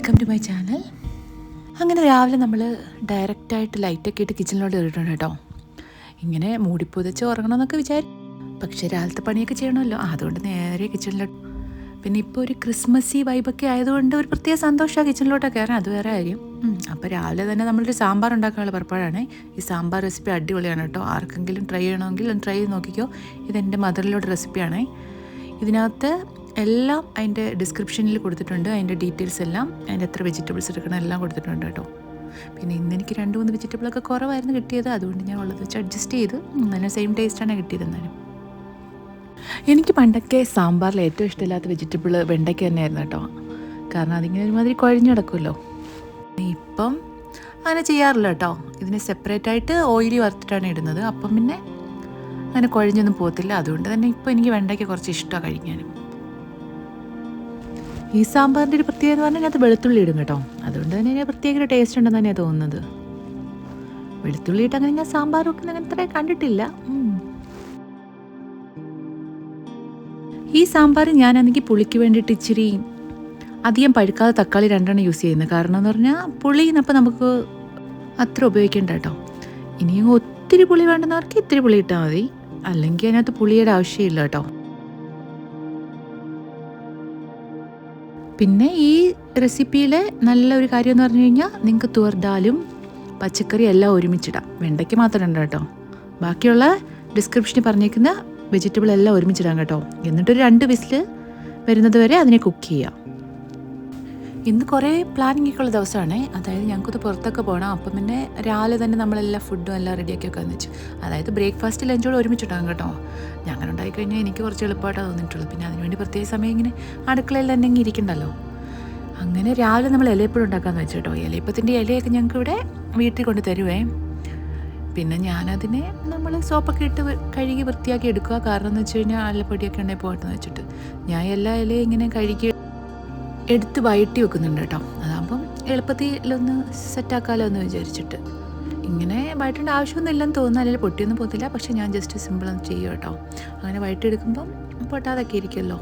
Welcome to my channel. അങ്ങനെ രാവിലെ നമ്മൾ ഡയറക്റ്റായിട്ട് ലൈറ്റൊക്കെ ഇട്ട് കിച്ചണിലോട്ട് കയറിയിട്ടുണ്ട് കേട്ടോ. ഇങ്ങനെ മൂടിപ്പുതച്ച് ഉറങ്ങണമെന്നൊക്കെ വിചാരിച്ചു, പക്ഷേ രാവിലത്തെ പണിയൊക്കെ ചെയ്യണമല്ലോ, അതുകൊണ്ട് നേരെ കിച്ചണിലോട്ട്. പിന്നെ ഇപ്പോൾ ഒരു ക്രിസ്മസി വൈബൊക്കെ ആയതുകൊണ്ട് ഒരു പ്രത്യേക സന്തോഷമാണ് കിച്ചണിലോട്ടൊക്കെ കയറാൻ, അത് വേറെ കാര്യം. അപ്പോൾ രാവിലെ തന്നെ നമ്മളൊരു സാമ്പാർ ഉണ്ടാക്കാനുള്ള പുറപ്പാടാണ്. ഈ സാമ്പാർ റെസിപ്പി അടിപൊളിയാണ് കേട്ടോ. ആർക്കെങ്കിലും ട്രൈ ചെയ്യണമെങ്കിൽ ഒന്ന് ട്രൈ ചെയ്ത് നോക്കിക്കോ. ഇതെൻ്റെ മദറിലോട്ട് റെസിപ്പിയാണേ. ഇതിനകത്ത് എല്ലാം അതിൻ്റെ ഡിസ്ക്രിപ്ഷനിൽ കൊടുത്തിട്ടുണ്ട്, അതിൻ്റെ ഡീറ്റെയിൽസ് എല്ലാം, അതിൻ്റെ എത്ര വെജിറ്റബിൾസ് എടുക്കണം എല്ലാം കൊടുത്തിട്ടുണ്ട് കേട്ടോ. പിന്നെ ഇന്ന് എനിക്ക് 2-3 വെജിറ്റബിളൊക്കെ കുറവായിരുന്നു കിട്ടിയത്, അതുകൊണ്ട് ഞാൻ ഉള്ളത് വെച്ച് അഡ്ജസ്റ്റ് ചെയ്ത് നല്ല സെയിം ടേസ്റ്റാണ് കിട്ടിയത്. എന്നാലും എനിക്ക് പണ്ടൊക്കെ സാമ്പാറിൽ ഏറ്റവും ഇഷ്ടമില്ലാത്ത വെജിറ്റബിൾ വെണ്ടയ്ക്ക തന്നെയായിരുന്നു കേട്ടോ. കാരണം അതിങ്ങനെ ഒരുമാതിരി കുഴഞ്ഞു കിടക്കുമല്ലോ. ഇപ്പം അങ്ങനെ ചെയ്യാറില്ല കേട്ടോ. ഇതിനെ സെപ്പറേറ്റായിട്ട് ഓയിലി വറുത്തിട്ടാണ് ഇടുന്നത്. അപ്പം പിന്നെ അങ്ങനെ കുഴഞ്ഞൊന്നും പോകത്തില്ല. അതുകൊണ്ട് തന്നെ ഇപ്പോൾ എനിക്ക് വെണ്ടയ്ക്ക കുറച്ച് ഇഷ്ടമാണ് കഴിക്കാനും. ഈ സാമ്പാറിൻ്റെ ഒരു പ്രത്യേകത എന്ന് പറഞ്ഞാൽ അതിനകത്ത് വെളുത്തുള്ളി ഇടും കേട്ടോ. അതുകൊണ്ട് തന്നെ ഇതിന് പ്രത്യേക ഒരു ടേസ്റ്റ് ഉണ്ടെന്ന് തന്നെയാണ് തോന്നുന്നത്. വെളുത്തുള്ളി ഇട്ട് അങ്ങനെ ഞാൻ സാമ്പാർ വെക്കുന്ന അത്ര കണ്ടിട്ടില്ല. ഈ സാമ്പാർ ഞാനാണെങ്കിൽ പുളിക്ക് വേണ്ടിയിട്ട് ഇച്ചിരി അധികം പഴുക്കാതെ തക്കാളി 2 യൂസ് ചെയ്യുന്നത്. കാരണം എന്ന് പറഞ്ഞാൽ പുളിന്നപ്പോൾ നമുക്ക് അത്ര ഉപയോഗിക്കേണ്ട കേട്ടോ. ഇനിയും ഒത്തിരി പുളി വേണ്ടുന്നവർക്ക് ഇത്തിരി പുളി ഇട്ടാൽ മതി, അല്ലെങ്കിൽ അതിനകത്ത് പുളിയുടെ ആവശ്യമില്ല കേട്ടോ. പിന്നെ ഈ റെസിപ്പിയിലെ നല്ലൊരു കാര്യം എന്ന് പറഞ്ഞു കഴിഞ്ഞാൽ നിങ്ങൾക്ക് തുവർദാലും പച്ചക്കറി എല്ലാം ഒരുമിച്ചിടാം. വെണ്ടയ്ക്ക് മാത്രം ഉണ്ട് കേട്ടോ. ബാക്കിയുള്ള ഡിസ്ക്രിപ്ഷനിൽ പറഞ്ഞേക്കുന്ന വെജിറ്റബിൾ എല്ലാം ഒരുമിച്ചിടാം കേട്ടോ. എന്നിട്ടൊരു 2 വിസിൽ വരുന്നത് വരെ അതിനെ കുക്ക് ചെയ്യാം. ഇന്ന് കുറേ പ്ലാനിങ് ഒക്കെ ഉള്ള ദിവസമാണ്. അതായത് ഞങ്ങൾക്കൊന്ന് പുറത്തൊക്കെ പോകണം. അപ്പം പിന്നെ രാവിലെ തന്നെ നമ്മളെല്ലാം ഫുഡും എല്ലാം റെഡിയാക്കി വെക്കാമെന്ന് വെച്ചു. അതായത് ബ്രേക്ക്ഫാസ്റ്റ് ലഞ്ചോട് ഒരുമിച്ചിട്ടാകും കേട്ടോ. ഞാൻ ഉണ്ടായിക്കഴിഞ്ഞാൽ എനിക്ക് കുറച്ച് എളുപ്പമായിട്ടാണ് തോന്നിയിട്ടുള്ളൂ. പിന്നെ അതിനുവേണ്ടി പ്രത്യേക സമയം ഇങ്ങനെ അടുക്കളയിൽ തന്നെ ഇങ്ങനെ ഇരിക്കണ്ടല്ലോ. അങ്ങനെ രാവിലെ നമ്മൾ ഇലയപ്പഴം ഉണ്ടാക്കാമെന്ന് വെച്ചു കേട്ടോ. ഇലയപ്പത്തിൻ്റെ ഇലയൊക്കെ ഞങ്ങൾക്ക് ഇവിടെ വീട്ടിൽ കൊണ്ട് തരുവേ. പിന്നെ ഞാനതിനെ നമ്മൾ സോപ്പൊക്കെ ഇട്ട് കഴുകി വൃത്തിയാക്കി എടുക്കുക. കാരണം എന്ന് വെച്ച് കഴിഞ്ഞാൽ അല്ലപ്പൊടിയൊക്കെ ഉണ്ടെങ്കിൽ പോകട്ടെന്ന് വെച്ചിട്ട് ഞാൻ എല്ലാ ഇലയും ഇങ്ങനെ കഴുകി എടുത്ത് വഴറ്റി വെക്കുന്നുണ്ട് കേട്ടോ. അതാകുമ്പം എളുപ്പത്തിലൊന്ന് സെറ്റാക്കാമല്ലോ എന്ന് വിചാരിച്ചിട്ട്. ഇങ്ങനെ വഴറ്റേണ്ട ആവശ്യമൊന്നും ഇല്ലെന്ന് തോന്നുന്നു, അല്ലെങ്കിൽ പൊട്ടിയൊന്നും പോകത്തില്ല. പക്ഷേ ഞാൻ ജസ്റ്റ് സിമ്പിളൊന്ന് ചെയ്യും കേട്ടോ. അങ്ങനെ വഴറ്റിയെടുക്കുമ്പം പൊട്ടാതൊക്കെ ഇരിക്കുമല്ലോ.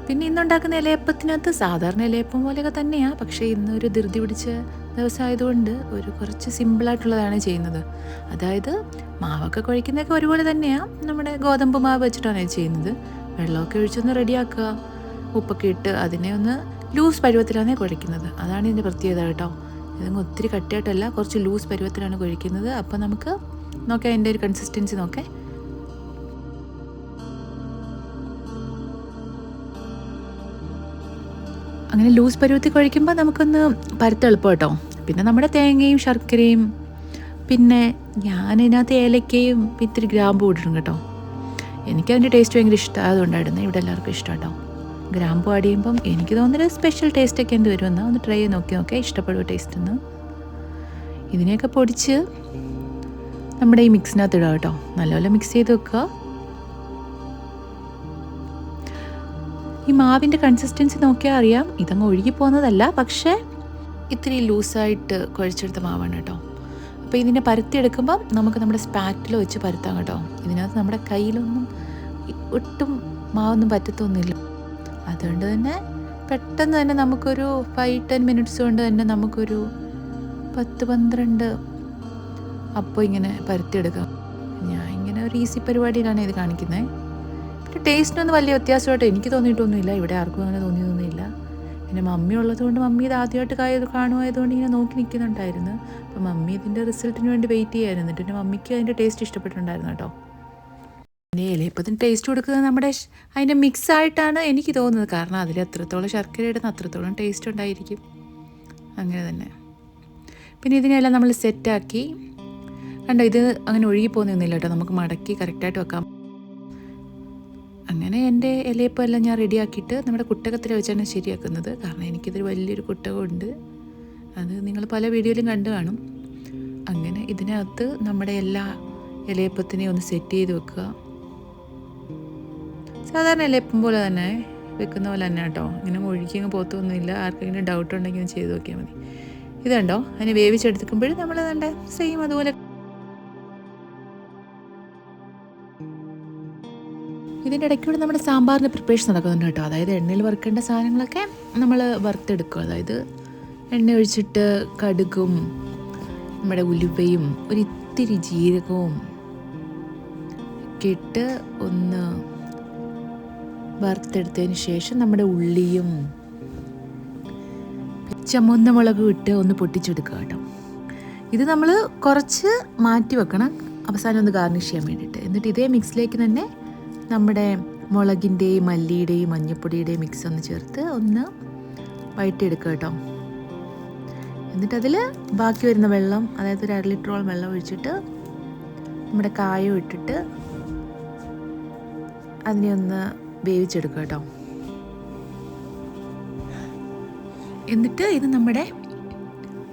പിന്നെ ഇന്നുണ്ടാക്കുന്ന ഇലയപ്പത്തിനകത്ത് സാധാരണ ഇലയപ്പം പോലെയൊക്കെ തന്നെയാണ്. പക്ഷേ ഇന്നൊരു ധൃതി പിടിച്ച ദിവസമായതുകൊണ്ട് ഒരു കുറച്ച് സിമ്പിളായിട്ടുള്ളതാണ് ചെയ്യുന്നത്. അതായത് മാവൊക്കെ കുഴയ്ക്കുന്നതൊക്കെ ഒരുപോലെ തന്നെയാണ്. നമ്മുടെ ഗോതമ്പ് മാവ് വെച്ചിട്ടാണ് ചെയ്യുന്നത്. വെള്ളമൊക്കെ ഒഴിച്ചൊന്ന് റെഡിയാക്കുക, ഉപ്പൊക്കെ ഇട്ട് അതിനെ ഒന്ന് ലൂസ് പരുവത്തിലാണ് കുഴയ്ക്കുന്നത്. അതാണ് ഇതിൻ്റെ പ്രത്യേകത കേട്ടോ. ഇതങ്ങ് ഒത്തിരി കട്ടിയായിട്ടല്ല, കുറച്ച് ലൂസ് പരുവത്തിലാണ് കുഴയ്ക്കുന്നത്. അപ്പോൾ നമുക്ക് നോക്കാം അതിൻ്റെ ഒരു കൺസിസ്റ്റൻസി നോക്കേ. അങ്ങനെ ലൂസ് പരുവത്തിൽ കുഴയ്ക്കുമ്പോൾ നമുക്കൊന്ന് പരത്തെളുപ്പം കേട്ടോ. പിന്നെ നമ്മുടെ തേങ്ങയും ശർക്കരയും പിന്നെ ഞാനിതിനകത്ത് ഏലക്കയും ഇത്തിരി ഗ്രാമ്പും ഇട്ടിടും കേട്ടോ. എനിക്കതിൻ്റെ ടേസ്റ്റ് ഭയങ്കര ഇഷ്ടമായതുകൊണ്ടായിരുന്നു. ഇവിടെ എല്ലാവർക്കും ഇഷ്ടം കേട്ടോ. ഗ്രാമ്പു ആഡ് ചെയ്യുമ്പം എനിക്ക് തോന്നുന്നൊരു സ്പെഷ്യൽ ടേസ്റ്റൊക്കെ എന്ത് വരുമെന്നാൽ ഒന്ന് ട്രൈ ചെയ്ത് നോക്കി ഇഷ്ടപ്പെടുക ടേസ്റ്റെന്ന്. ഇതിനെയൊക്കെ പൊടിച്ച് നമ്മുടെ ഈ മിക്സിനകത്ത് ഇടുക കേട്ടോ. നല്ലപോലെ മിക്സ് ചെയ്ത് വെക്കുക. ഈ മാവിൻ്റെ കൺസിസ്റ്റൻസി നോക്കിയാൽ അറിയാം, ഇതങ്ങ് ഒഴുകി പോകുന്നതല്ല, പക്ഷേ ഇത്തിരി ലൂസായിട്ട് കുഴച്ചെടുത്ത മാവാണ് കേട്ടോ. അപ്പോൾ ഇതിനെ പരത്തിയെടുക്കുമ്പം നമുക്ക് നമ്മുടെ സ്പാറ്റിൽ വെച്ച് പരത്താം കേട്ടോ. ഇതിനകത്ത് നമ്മുടെ കയ്യിലൊന്നും ഒട്ടും മാവൊന്നും പറ്റത്തൊന്നുമില്ല. അതുകൊണ്ട് തന്നെ പെട്ടെന്ന് തന്നെ നമുക്കൊരു 5-10 മിനിറ്റ്സ് കൊണ്ട് തന്നെ നമുക്കൊരു 10-12 അപ്പോൾ ഇങ്ങനെ പരത്തിയെടുക്കാം. ഞാൻ ഇങ്ങനെ ഒരു ഈസി പരിപാടിയിലാണ് ഇത് കാണിക്കുന്നത്. പിന്നെ ടേസ്റ്റിനൊന്നും വലിയ വ്യത്യാസമായിട്ട് എനിക്ക് തോന്നിയിട്ടൊന്നുമില്ല. ഇവിടെ ആർക്കും അങ്ങനെ തോന്നിയൊന്നുമില്ല. പിന്നെ മമ്മി ഉള്ളതുകൊണ്ട് മമ്മി ഇത് ആദ്യമായിട്ട് കാണുമായതുകൊണ്ട് ഇങ്ങനെ നോക്കി നിൽക്കുന്നുണ്ടായിരുന്നു. അപ്പോൾ മമ്മി ഇതിൻ്റെ റിസൾട്ടിന് വേണ്ടി വെയിറ്റ് ചെയ്യായിരുന്നു. എന്നിട്ട് മമ്മിക്ക് അതിൻ്റെ ടേസ്റ്റ് ഇഷ്ടപ്പെട്ടിട്ടുണ്ടായിരുന്നു കേട്ടോ. പിന്നെ ഇലയപ്പത്തിന് ടേസ്റ്റ് കൊടുക്കുന്നത് നമ്മുടെ അതിൻ്റെ മിക്സായിട്ടാണ് എനിക്ക് തോന്നുന്നത്. കാരണം അതിൽ എത്രത്തോളം ശർക്കര ഇടുന്ന അത്രത്തോളം ടേസ്റ്റ് ഉണ്ടായിരിക്കും. അങ്ങനെ തന്നെ. പിന്നെ ഇതിനെല്ലാം നമ്മൾ സെറ്റാക്കി കണ്ടോ. ഇത് അങ്ങനെ ഒഴുകി പോകുന്നൊന്നുമില്ല കേട്ടോ. നമുക്ക് മടക്കി കറക്റ്റായിട്ട് വെക്കാം. അങ്ങനെ എൻ്റെ ഇലയപ്പം എല്ലാം ഞാൻ റെഡിയാക്കിയിട്ട് നമ്മുടെ കുട്ടകത്തിൽ വെച്ചാണ് ശരിയാക്കുന്നത്. കാരണം എനിക്കിതൊരു വലിയൊരു കുട്ടകമുണ്ട്, അത് നിങ്ങൾ പല വീഡിയോയിലും കണ്ടു കാണും. അങ്ങനെ ഇതിനകത്ത് നമ്മുടെ എല്ലാ ഇലയപ്പത്തിനെയും ഒന്ന് സെറ്റ് ചെയ്ത് വെക്കുക. സാധാരണ ഇലയപ്പം പോലെ തന്നെ വെക്കുന്ന പോലെ തന്നെ കേട്ടോ. ഇങ്ങനെ ഒഴുകിയങ്ങ് പോത്തൊന്നുമില്ല. ആർക്കെങ്കിലും ഡൗട്ട് ഉണ്ടെങ്കിൽ ഒന്ന് ചെയ്ത് നോക്കിയാൽ മതി. ഇതുണ്ടോ, അതിനെ വേവിച്ചെടുക്കുമ്പോഴും നമ്മൾ വേണ്ട സെയിം അതുപോലെ ഇതിൻ്റെ ഇടയ്ക്കൂടെ നമ്മുടെ സാമ്പാറിൻ്റെ പ്രിപ്പറേഷൻ നടക്കുന്നുണ്ട് കേട്ടോ. അതായത് എണ്ണയിൽ വറുക്കേണ്ട സാധനങ്ങളൊക്കെ നമ്മൾ വറുത്തെടുക്കും. അതായത് എണ്ണ ഒഴിച്ചിട്ട് കടുകും നമ്മുടെ ഉലുവയും ഒരിത്തിരി ജീരകവും ഒക്കെ ഇട്ട് ഒന്ന് വറുത്തെടുത്തതിന് ശേഷം നമ്മുടെ ഉള്ളിയും ചുമന്ന മുളകും ഇട്ട് ഒന്ന് പൊട്ടിച്ചെടുക്കുക കേട്ടോ. ഇത് നമ്മൾ കുറച്ച് മാറ്റി വെക്കണം അവസാനം ഒന്ന് ഗാർണിഷ് ചെയ്യാൻ വേണ്ടിയിട്ട്. എന്നിട്ട് ഇതേ മിക്സിലേക്ക് തന്നെ നമ്മുടെ മുളകിൻ്റെയും മല്ലിയുടെയും മഞ്ഞൾപ്പൊടിയുടെയും മിക്സ് ഒന്ന് ചേർത്ത് ഒന്ന് വഴറ്റിയെടുക്കുക കേട്ടോ. എന്നിട്ട് അതിൽ ബാക്കി വരുന്ന വെള്ളം, അതായത് ഒരു 1/2 ലിറ്ററോളം വെള്ളം ഒഴിച്ചിട്ട് നമ്മുടെ കായം ഇട്ടിട്ട് അതിനെ ഒന്ന് വേവിച്ചെടുക്കുക കേട്ടോ. എന്നിട്ട് ഇത് നമ്മുടെ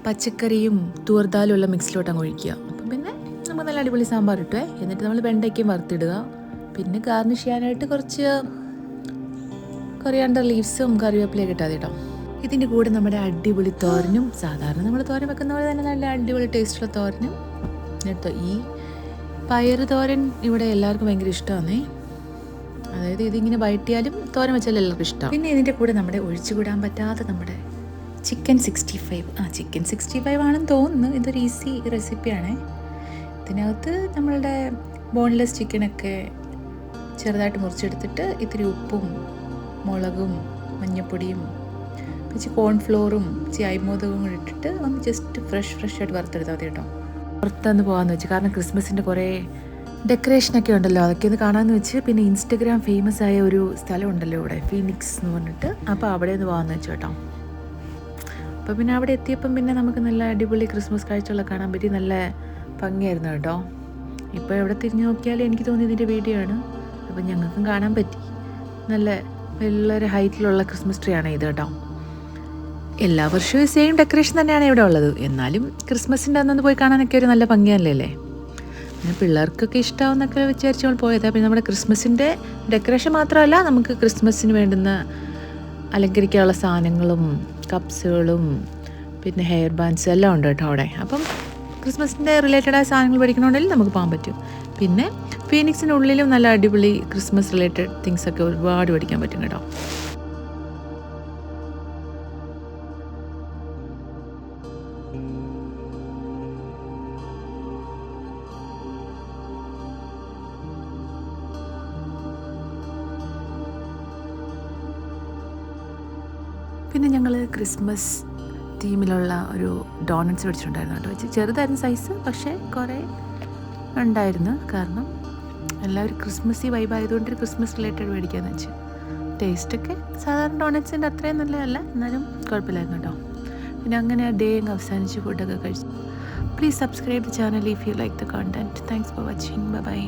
പച്ചക്കറിയും തൂർദാലുള്ള മിക്സിലോട്ട് അങ്ങ് ഒഴിക്കുക. അപ്പം പിന്നെ നമുക്ക് നല്ല അടിപൊളി സാമ്പാർ കിട്ടുമേ. എന്നിട്ട് നമ്മൾ വെണ്ടയ്ക്കയും വറുത്തിടുക. പിന്നെ ഗാർണിഷ് ചെയ്യാനായിട്ട് കുറച്ച് കൊറിയാണ്ടർ ലീവ്സും കറിവേപ്പിലയൊക്കെ ഇട്ടാൽ കേട്ടോ. ഇതിൻ്റെ കൂടെ നമ്മുടെ അടിപൊളി തോരനും, സാധാരണ നമ്മൾ തോരൻ വെക്കുന്ന പോലെ തന്നെ നല്ല അടിപൊളി ടേസ്റ്റുള്ള തോരനും എടുത്തോ. ഈ പയറ് തോരൻ ഇവിടെ എല്ലാവർക്കും ഭയങ്കര ഇഷ്ടമാണേ. അതായത് ഇതിങ്ങനെ വഴറ്റിയാലും തോരൻ വെച്ചാൽ എല്ലാവർക്കും ഇഷ്ടമാണ്. പിന്നെ ഇതിൻ്റെ കൂടെ നമ്മുടെ ഒഴിച്ചുകൂടാൻ പറ്റാത്ത നമ്മുടെ ചിക്കൻ 65. ചിക്കൻ 65 ആണെന്ന് തോന്നുന്നു. ഇതൊരു ഈസി റെസിപ്പിയാണ്. ഇതിനകത്ത് നമ്മളുടെ ബോൺലെസ് ചിക്കനൊക്കെ ചെറുതായിട്ട് മുറിച്ചെടുത്തിട്ട് ഇത്തിരി ഉപ്പും മുളകും മഞ്ഞൾപ്പൊടിയും ഇച്ചിരി കോൺഫ്ലോറും ഇച്ചിരി അരിമോദകവും കൂടി ഇട്ടിട്ട് ഒന്ന് ജസ്റ്റ് ഫ്രഷ് ആയിട്ട് വറുത്തെടുത്താൽ മതി കേട്ടോ. പുറത്തുനിന്ന് പോകാമെന്ന് വെച്ച്, കാരണം ക്രിസ്മസിൻ്റെ കുറേ ഡെക്കറേഷനൊക്കെ ഉണ്ടല്ലോ, അതൊക്കെ ഒന്ന് കാണാമെന്ന് വെച്ച്. പിന്നെ ഇൻസ്റ്റഗ്രാം ഫേമസ് ആയ ഒരു സ്ഥലം ഉണ്ടല്ലോ ഇവിടെ, ഫീനിക്സ് എന്ന് പറഞ്ഞിട്ട്, അപ്പോൾ അവിടെ ഒന്ന് പോകാമെന്ന് വെച്ചു കേട്ടോ. അപ്പോൾ പിന്നെ അവിടെ എത്തിയപ്പം പിന്നെ നമുക്ക് നല്ല അടിപൊളി ക്രിസ്മസ് കാഴ്ചകളൊക്കെ കാണാൻ പറ്റി. നല്ല ഭംഗിയായിരുന്നു കേട്ടോ. ഇപ്പോൾ എവിടെ തിരിഞ്ഞു നോക്കിയാലും എനിക്ക് തോന്നി ഇതിൻ്റെ വീഡിയോ ആണ്. അപ്പം ഞങ്ങൾക്കും കാണാൻ പറ്റി. നല്ല വളരെ ഹൈറ്റിലുള്ള ക്രിസ്മസ് ട്രീ ആണ് ഇത് കേട്ടോ. എല്ലാ വർഷവും സെയിം ഡെക്കറേഷൻ തന്നെയാണ് ഇവിടെ ഉള്ളത്. എന്നാലും ക്രിസ്മസിൻ്റെ അന്നൊന്ന് പോയി കാണാനൊക്കെ ഒരു നല്ല ഭംഗിയല്ലേ. പിന്നെ പിള്ളേർക്കൊക്കെ ഇഷ്ടമാവുന്നൊക്കെ വിചാരിച്ച് നമ്മൾ പോയതാണ്. പിന്നെ നമ്മുടെ ക്രിസ്മസിൻ്റെ ഡെക്കറേഷൻ മാത്രമല്ല, നമുക്ക് ക്രിസ്മസിന് വേണ്ടുന്ന അലങ്കരിക്കാനുള്ള സാധനങ്ങളും കപ്സുകളും പിന്നെ ഹെയർ ബാൻഡ്സ് എല്ലാം ഉണ്ട് കേട്ടോ അവിടെ. അപ്പം ക്രിസ്മസിൻ്റെ റിലേറ്റഡായ സാധനങ്ങൾ പഠിക്കണമെങ്കിൽ നമുക്ക് പോകാൻ പറ്റും. പിന്നെ ഫീനിക്സിനുള്ളിലും നല്ല അടിപൊളി ക്രിസ്മസ് റിലേറ്റഡ് തിങ്സൊക്കെ ഒരുപാട് പഠിക്കാൻ പറ്റും കേട്ടോ. പിന്നെ ഞങ്ങൾ ക്രിസ്മസ് തീമിലുള്ള ഒരു ഡോണറ്റ്സ് മേടിച്ചിട്ടുണ്ടായിരുന്നു കേട്ടോ. ചെറുതായിരുന്നു സൈസ്, പക്ഷേ കുറേ ഉണ്ടായിരുന്നു. കാരണം എല്ലാവരും ക്രിസ്മസ് വൈബ് ആയതുകൊണ്ട് ക്രിസ്മസ് റിലേറ്റഡ് മേടിക്കാമെന്ന് വെച്ച്. ടേസ്റ്റൊക്കെ സാധാരണ ഡോണറ്റ്സിൻ്റെ അത്രയും നല്ലതല്ല, എന്നാലും കുഴപ്പമില്ലായിരുന്നു കേട്ടോ. പിന്നെ അങ്ങനെ ഡേ അങ്ങ് അവസാനിച്ച് ഫുഡൊക്കെ കഴിച്ചു. Please subscribe the channel if you like the content. Thanks for watching. By.